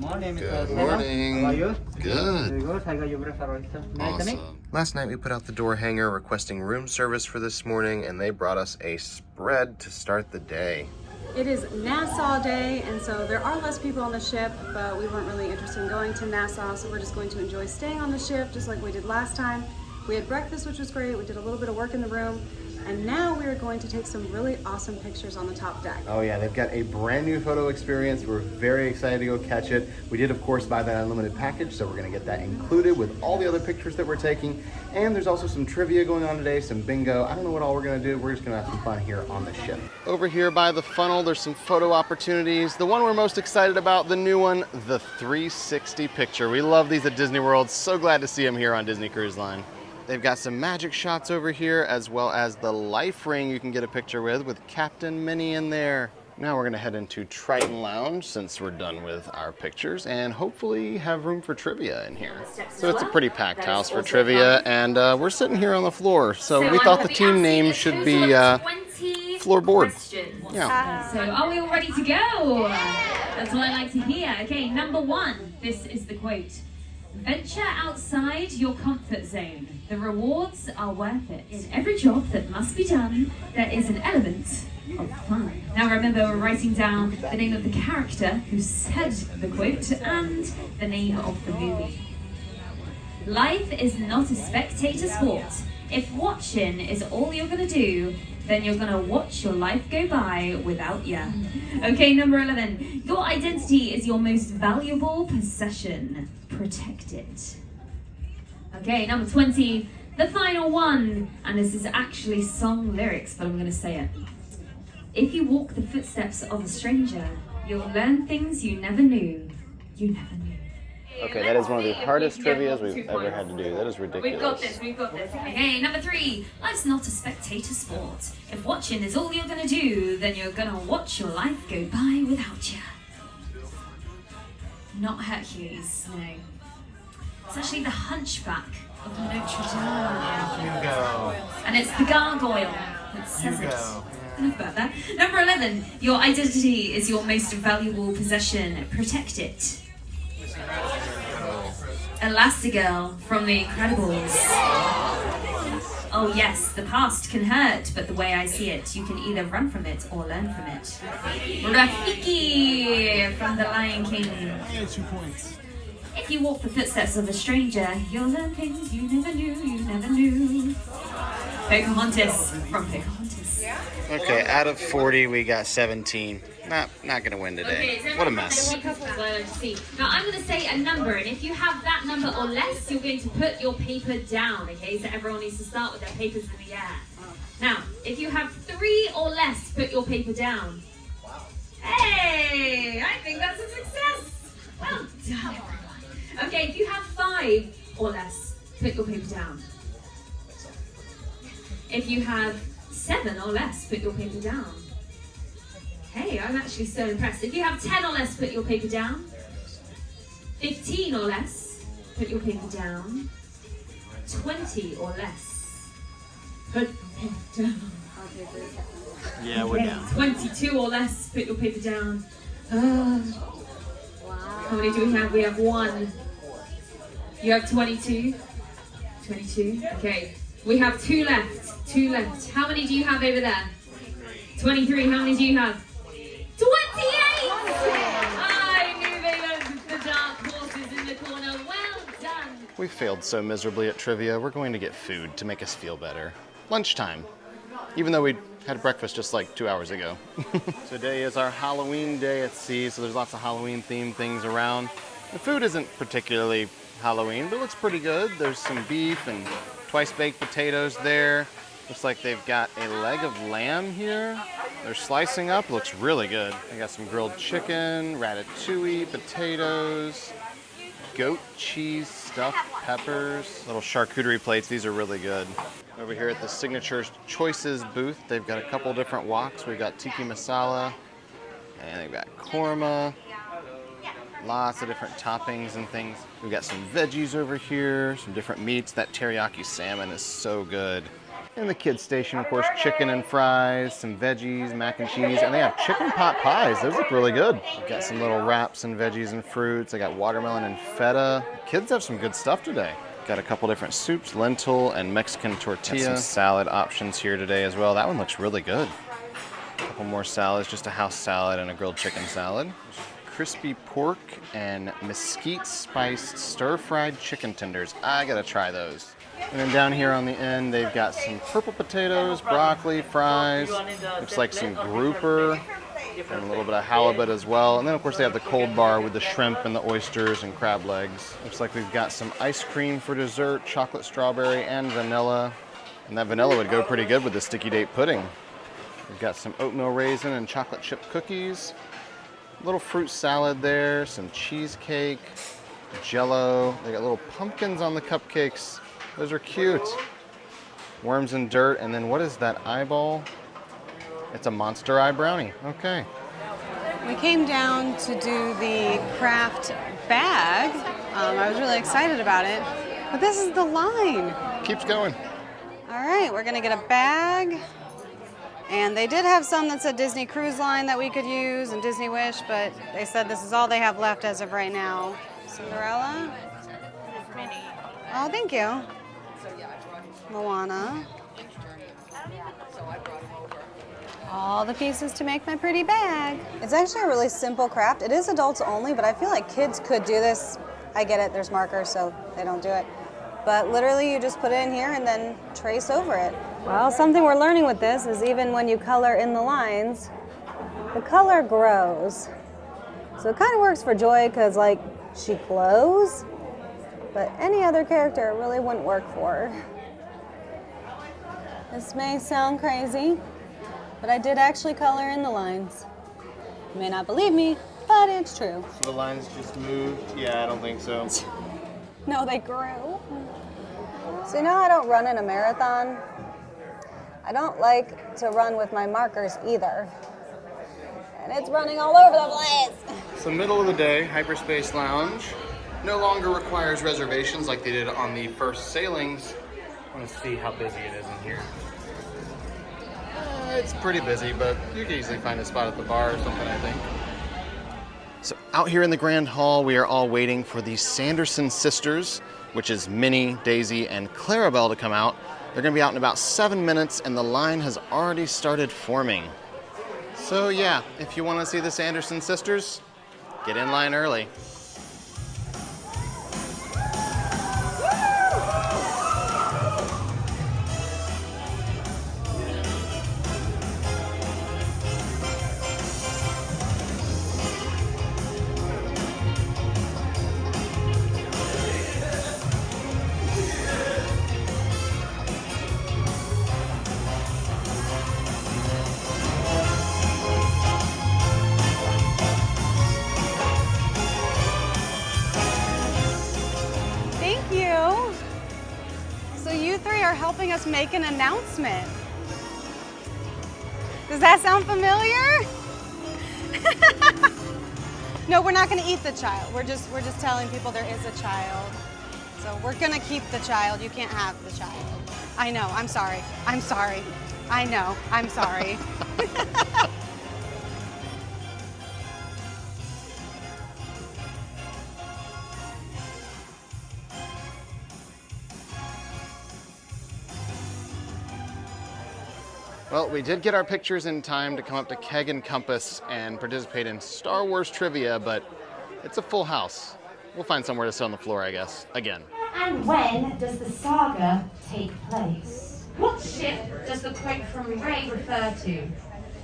morning, Good Mr. morning. How are you? Good. Very good. I got your breakfast. Awesome. Last night we put out the door hanger requesting room service for this morning, and they brought us a spread to start the day. It is Nassau Day, and so there are less people on the ship, but we weren't really interested in going to Nassau, so we're just going to enjoy staying on the ship just like we did last time. We had breakfast, which was great. We did a little bit of work in the room, and now we are going to take some really awesome pictures on the top deck. Oh yeah, they've got a brand new photo experience. We're very excited to go catch it. We did, of course, buy that unlimited package, so we're gonna get that included with all the other pictures that we're taking. And there's also some trivia going on today, some bingo. I don't know what all we're gonna do. We're just gonna have some fun here on the ship. Over here by the funnel, there's some photo opportunities. The one we're most excited about, the new one, the 360 picture. We love these at Disney World. So glad to see them here on Disney Cruise Line. They've got some magic shots over here, as well as the life ring you can get a picture with Captain Minnie in there. Now we're gonna head into Triton Lounge since we're done with our pictures, and hopefully have room for trivia in here. So it's a pretty packed house for trivia, and we're sitting here on the floor. So we thought the team name should be Floorboard. Yeah. So are we all ready to go? That's what I like to hear. Okay, number one, this is the quote. Venture outside your comfort zone. The rewards are worth it. In every job that must be done, there is an element of fun. Now remember, we're writing down the name of the character who said the quote and the name of the movie. Life is not a spectator sport. If watching is all you're gonna do, then you're gonna watch your life go by without ya. Okay, number 11. Your identity is your most valuable possession. Protect it. Okay, number 20. The final one. And this is actually song lyrics, but I'm gonna say it. If you walk the footsteps of a stranger, you'll learn things you never knew. You never knew. Okay, that is one of the hardest trivias we've ever had to do. That is ridiculous. We've got this. Okay, number 3. Life's not a spectator sport. If watching is all you're gonna do, then you're gonna watch your life go by without you. Not Hercules, no. It's actually the Hunchback of Notre Dame. Hugo. And it's the gargoyle that says it. Enough about that. Number 11. Your identity is your most valuable possession. Protect it. Elastigirl from The Incredibles. Oh yes, the past can hurt, but the way I see it, you can either run from it or learn from it. Rafiki from The Lion King. 2 points. If you walk the footsteps of a stranger, you'll learn things you never knew. Pocahontas from Pocahontas. Okay, out of 40, we got 17. Not gonna win today. What a mess. Now I'm going to say a number, and if you have that number or less, you're going to put your paper down, okay? So everyone needs to start with their papers in the air. Now, if you have 3 or less, put your paper down. Hey, I think that's a success. Well done, everyone. Okay, if you have 5 or less, put your paper down. If you have 7 or less, put your paper down. Hey, I'm actually so impressed. If you have 10 or less, put your paper down. 15 or less, put your paper down. 20 or less, put your paper down. Yeah, we're down. 22 or less, put your paper down. How many do we have? We have 1. You have 22? 22? Okay. We have 2 left. 2 left. How many do you have over there? 23. How many do you have? 28! I knew they were the dark horses in the corner. Well done. We failed so miserably at trivia, we're going to get food to make us feel better. Lunchtime. Even though we had breakfast just like 2 hours ago. Today is our Halloween day at sea, so there's lots of Halloween themed things around. The food isn't particularly Halloween, but it looks pretty good. There's some beef and twice baked potatoes there. Looks like they've got a leg of lamb here. They're slicing up, looks really good. They got some grilled chicken, ratatouille, potatoes, goat cheese stuffed peppers, little charcuterie plates. These are really good. Over here at the Signature Choices booth, they've got a couple different woks. We've got tiki masala, and they've got korma. Lots of different toppings and things. We've got some veggies over here, some different meats. That teriyaki salmon is so good. In the kids station, of course, chicken and fries, some veggies, mac and cheese, and they have chicken pot pies. Those look really good. We've got some little wraps and veggies and fruits. I got watermelon and feta. Kids have some good stuff today. Got a couple different soups, lentil and Mexican tortilla. Got some salad options here today as well. That one looks really good. A couple more salads, just a house salad and a grilled chicken salad. Crispy pork and mesquite spiced stir-fried chicken tenders. I gotta try those. And then down here on the end, they've got some purple potatoes, broccoli, fries. Looks like some grouper and a little bit of halibut as well. And then of course they have the cold bar with the shrimp and the oysters and crab legs. Looks like we've got some ice cream for dessert, chocolate strawberry and vanilla. And that vanilla would go pretty good with the sticky date pudding. We've got some oatmeal raisin and chocolate chip cookies. Little fruit salad there, some cheesecake, jello. They got little pumpkins on the cupcakes. Those are cute. Worms and dirt, and then what is that eyeball? It's a monster eye brownie. Okay. We came down to do the craft bag. I was really excited about it, but this is the line. Keeps going. All right, we're gonna get a bag. And they did have some that said Disney Cruise Line that we could use and Disney Wish, but they said this is all they have left as of right now. Cinderella. Oh, thank you. Moana. All the pieces to make my pretty bag. It's actually a really simple craft. It is adults only, but I feel like kids could do this. I get it, there's markers, so they don't do it. But literally you just put it in here and then trace over it. Well, something we're learning with this is even when you color in the lines, the color grows. So it kind of works for Joy because like she glows, but any other character it really wouldn't work for. This may sound crazy, but I did actually color in the lines. You may not believe me, but it's true. So the lines just moved? Yeah, I don't think so. No, they grew. So you know I don't run in a marathon? I don't like to run with my markers either. And it's running all over the place. So middle of the day, Hyperspace Lounge no longer requires reservations like they did on the first sailings. I want to see how busy it is in here. It's pretty busy, but you can easily find a spot at the bar or something, I think. So out here in the Grand Hall, we are all waiting for the Sanderson sisters, which is Minnie, Daisy, and Clarabelle to come out. They're gonna be out in about 7 minutes, and the line has already started forming. So yeah, if you wanna see the Sanderson sisters, get in line early. Helping us make an announcement. Does that sound familiar? No, we're not going to eat the child. We're just telling people there is a child. So we're going to keep the child. You can't have the child. I know. I'm sorry. I'm sorry. I know. I'm sorry. Well, we did get our pictures in time to come up to Keg and Compass and participate in Star Wars trivia, but it's a full house. We'll find somewhere to sit on the floor, I guess, again. And when does the saga take place? What ship does the quote from Ray refer to?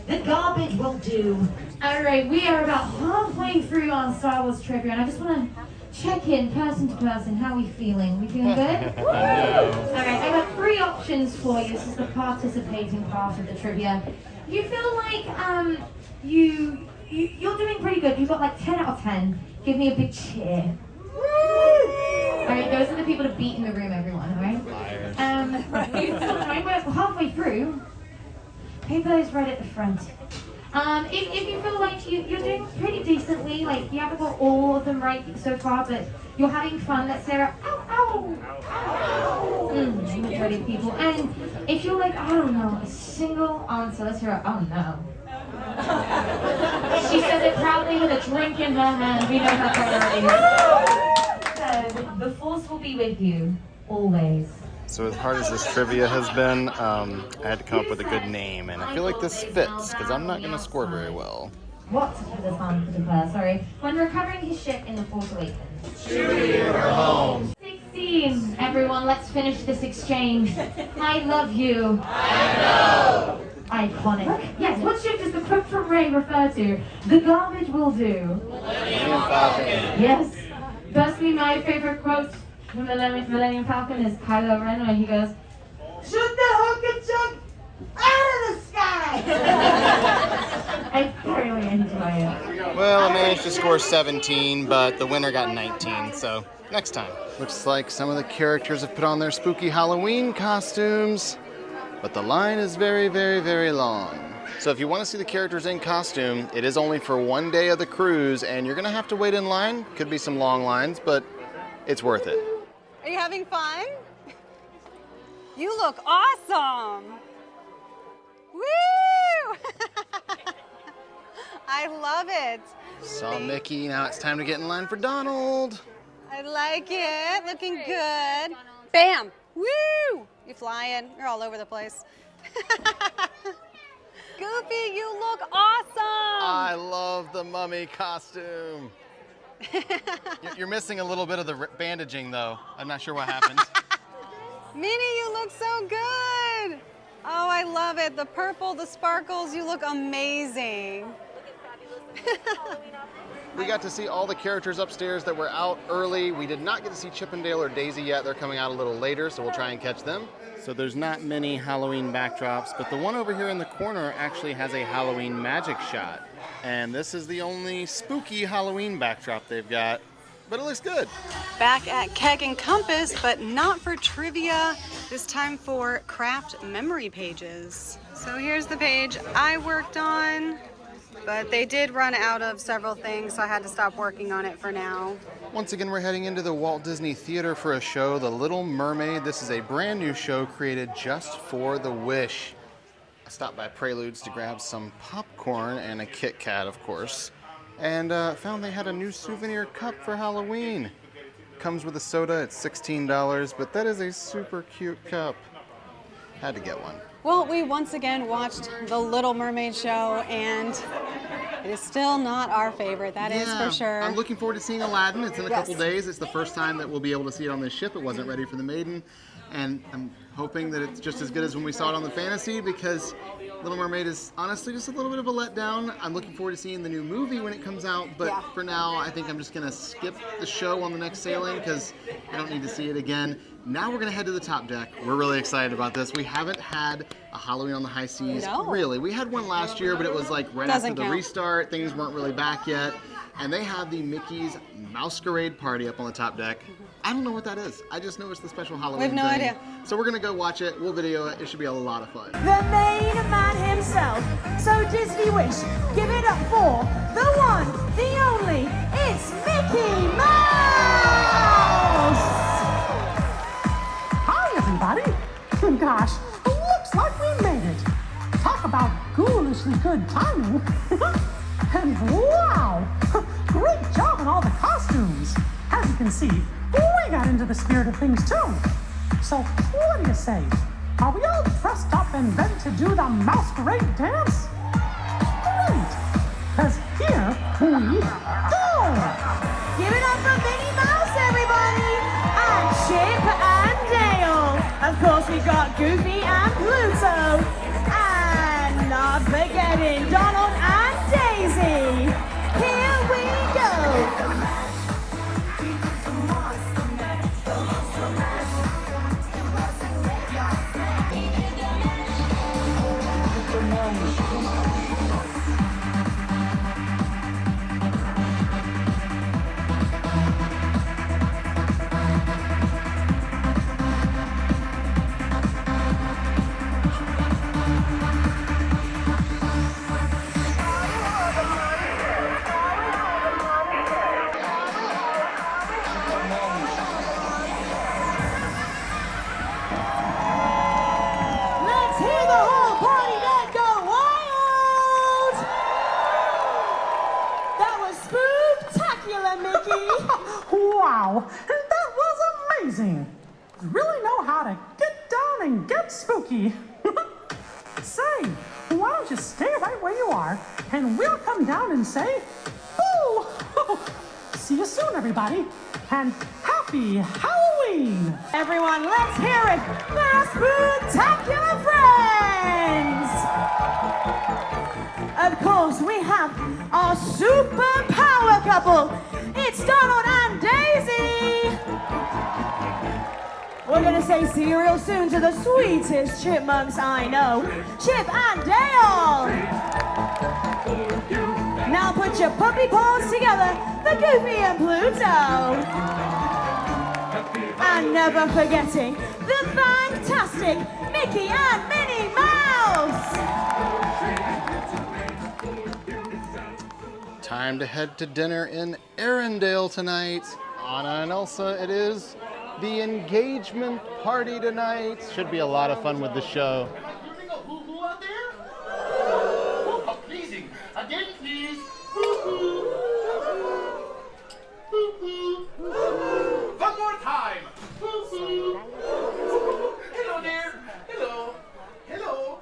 The garbage will do. Alright, we are about halfway through our Star Wars trivia, and I just want to check in person to person. How are we feeling? We feeling good? Alright, I've got 3 options for you. This is the participating part of the trivia. You feel like you're doing pretty good. You've got like 10 out of 10. Give me a big cheer. Alright, those are the people to beat in the room, everyone, alright? We're halfway through. Paper is right at the front. If you feel like you're doing pretty decently, like you haven't got all of them right so far, but you're having fun, let's say, ow, ow, ow. majority of people. And if you're like, I don't know, a single answer, let's hear it. Oh no. She says it proudly with a drink in her hand. We know her priorities. So the force will be with you always. So as hard as this trivia has been, I had to come up with a good name, and I feel like this fits, because I'm not going to score very well. What has the son declared? Sorry. When recovering his ship in the Force Awakens. Chewie in her home. 16. Everyone, let's finish this exchange. I love you. I know. Iconic. Yes, what ship does the quote from Rey refer to? The garbage will do. Millennium Falcon. Yes. Firstly, my favorite quote from the Millennium Falcon is Kylo Ren, where he goes, "Shoot the hooker chuck out of the sky!" I thoroughly enjoy it. Well, I managed to score 17, but the winner got 19, so next time. Looks like some of the characters have put on their spooky Halloween costumes, but the line is very, very, very long. So if you want to see the characters in costume, it is only for one day of the cruise, and you're going to have to wait in line. Could be some long lines, but it's worth it. Are you having fun? You look awesome. Woo! I love it. Saw Mickey, now it's time to get in line for Donald. I like it. Looking good. Bam! Woo! You flying. You're all over the place. Goofy, you look awesome. I love the mummy costume. You're missing a little bit of the bandaging, though. I'm not sure what happened. Minnie, you look so good. Oh, I love it. The purple, the sparkles, you look amazing. We got to see all the characters upstairs that were out early. We did not get to see Chip and Dale or Daisy yet. They're coming out a little later, so we'll try and catch them. So there's not many Halloween backdrops, but the one over here in the corner actually has a Halloween magic shot. And this is the only spooky Halloween backdrop they've got, but it looks good. Back at Keg and Compass, but not for trivia, this time for craft memory pages. So here's the page I worked on, but they did run out of several things, so I had to stop working on it for now. Once again, we're heading into the Walt Disney Theater for a show, The Little Mermaid. This is a brand new show created just for the Wish. I stopped by Preludes to grab some popcorn and a Kit Kat, of course, and found they had a new souvenir cup for Halloween. Comes with a soda, it's $16, but that is a super cute cup. Had to get one. Well, we once again watched The Little Mermaid show, and it is still not our favorite, that is for sure. I'm looking forward to seeing Aladdin. It's in a couple Yes. days. It's the first time that we'll be able to see it on this ship. It wasn't ready for the Maiden, and I'm hoping that it's just as good as when we saw it on the Fantasy, because Little Mermaid is honestly just a little bit of a letdown. I'm looking forward to seeing the new movie when it comes out, but for now, I think I'm just gonna skip the show on the next sailing because I don't need to see it again. Now we're gonna head to the top deck. We're really excited about this. We haven't had a Halloween on the high seas, really. We had one last year, but it was like right after the restart. Things weren't really back yet. And they have the Mickey's Masquerade Party up on the top deck. I don't know what that is. I just know it's the special Halloween We have no thing. idea. So we're gonna go watch it. We'll video it. It should be a lot of fun. The main man himself. So Disney Wish, give it up for the one, the only, it's Mickey Mouse! Hi everybody. Gosh, looks like we made it. Talk about ghoulishly good timing. And wow, great job on all the costumes. As you can see, we got into the spirit of things too. So what do you say? Are we all dressed up and ready to do the masquerade dance? Great, because here we go! Give it up for Minnie Mouse, everybody! And Chip and Dale! Of course we got Goofy and Pluto! And not forgetting Donald and Daisy! Here we go! Wow, that was amazing. You really know how to get down and get spooky. Say, why don't you stay right where you are, and we'll come down and say, boo! See you soon, everybody, and happy Halloween! Everyone, let's hear it for our Spoontacular friends! Of course, we have our super power couple. It's Donald and Daisy. We're gonna say see you real soon to the sweetest chipmunks I know, Chip and Dale. Now put your puppy paws together for Goofy and Pluto. And never forgetting the fantastic Mickey and Minnie Mouse. Time to head to dinner in Arendelle tonight. Anna and Elsa, it is the engagement party tonight. Should be a lot of fun with the show. You think a hoo-hoo out there? Oh, how pleasing. Again, please. Hoo-hoo. Hoo-hoo. One more time. Hoo-hoo. Hello there. Hello. Hello.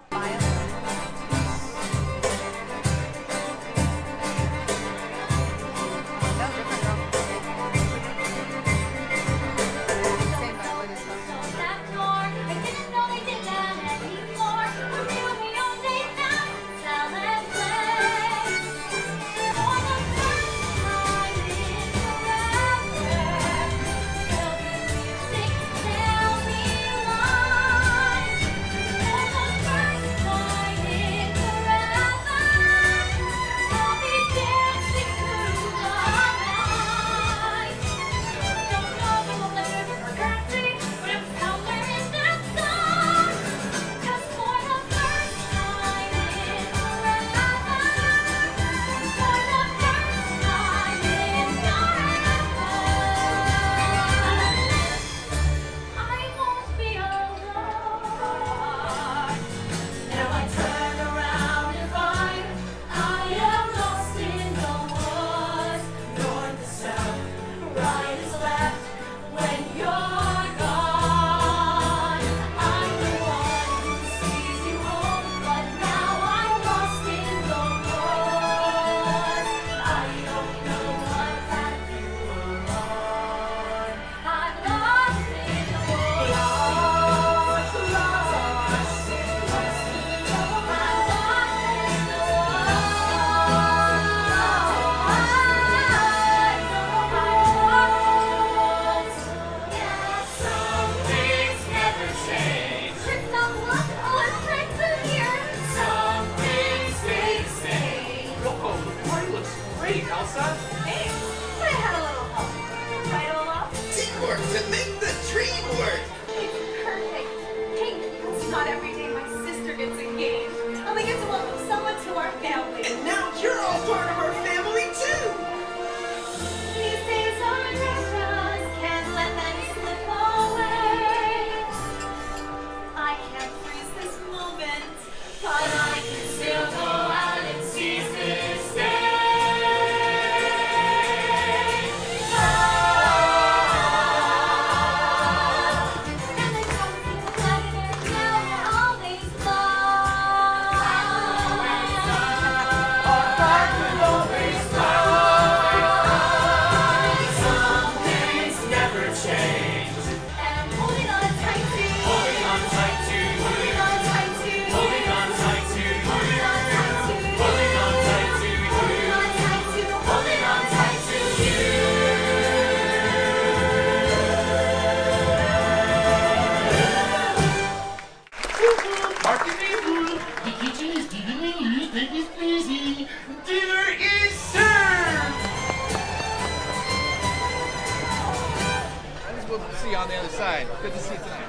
See you on the other side. Good to see you tonight.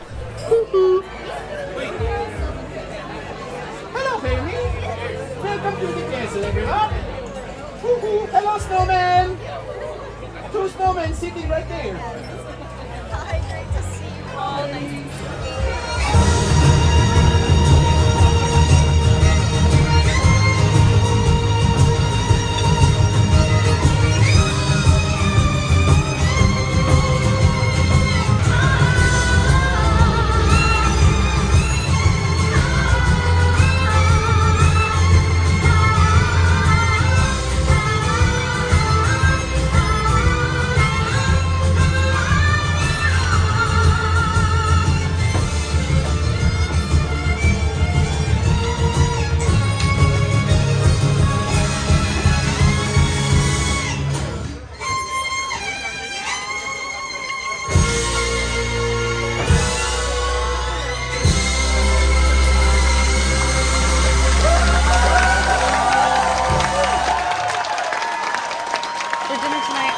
Hello, baby. Welcome to the castle, everyone. Woohoo! Hello, snowman. Two snowmen sitting right there. Hi, great to see you all. Nice to see you.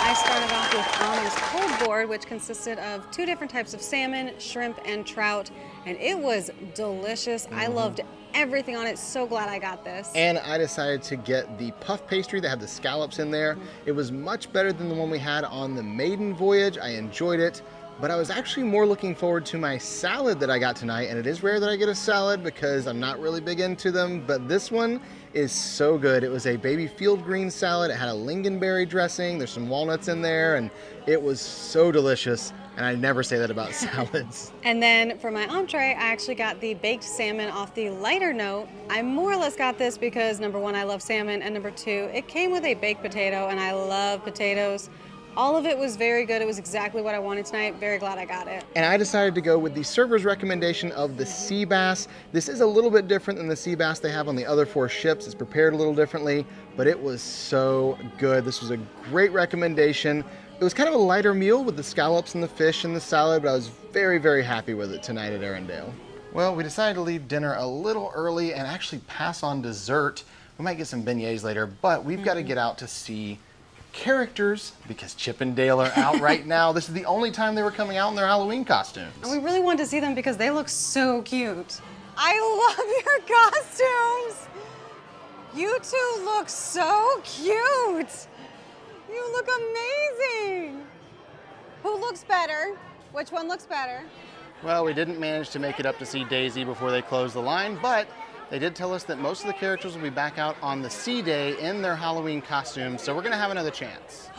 I started off with Anna's cold board, which consisted of 2 different types of salmon, shrimp, and trout, and it was delicious. I loved everything on it. So glad I got this. And I decided to get the puff pastry that had the scallops in there. It was much better than the one we had on the maiden voyage. I enjoyed it, but I was actually more looking forward to my salad that I got tonight, and it is rare that I get a salad because I'm not really big into them, but this one is so good. It was a baby field green salad. It had a lingonberry dressing. There's some walnuts in there, and it was so delicious. And I never say that about salads. And then for my entree, I actually got the baked salmon off the lighter note. I more or less got this because number 1, I love salmon, and number 2, it came with a baked potato, and I love potatoes. All of it was very good. It was exactly what I wanted tonight. Very glad I got it. And I decided to go with the server's recommendation of the sea bass. This is a little bit different than the sea bass they have on the other 4 ships. It's prepared a little differently, but it was so good. This was a great recommendation. It was kind of a lighter meal with the scallops and the fish and the salad, but I was very, very happy with it tonight at Arendelle. Well, we decided to leave dinner a little early and actually pass on dessert. We might get some beignets later, but we've got to get out to see characters because Chip and Dale are out right now. This is the only time they were coming out in their Halloween costumes. And we really wanted to see them because they look so cute. I love your costumes. You 2 look so cute. You look amazing. Who looks better? Which one looks better? Well, we didn't manage to make it up to see Daisy before they closed the line, but they did tell us that most of the characters will be back out on the sea day in their Halloween costumes, so we're gonna have another chance.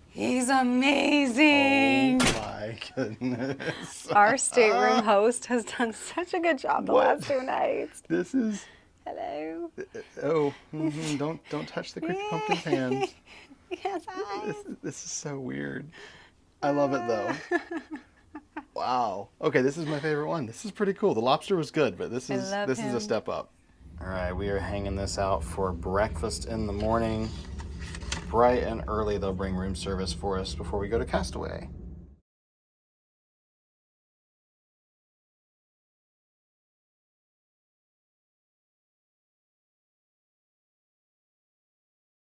He's amazing. Oh my goodness. Our stateroom host has done such a good job the last 2 nights. This is, Hello. oh, don't touch the Creepy Pumpkin's hands. Yes, hi. This is so weird. I love it though. Wow. Okay, this is my favorite one. This is pretty cool. The lobster was good, but this is a step up. All right, we are hanging this out for breakfast in the morning. Bright and early, they'll bring room service for us before we go to Castaway.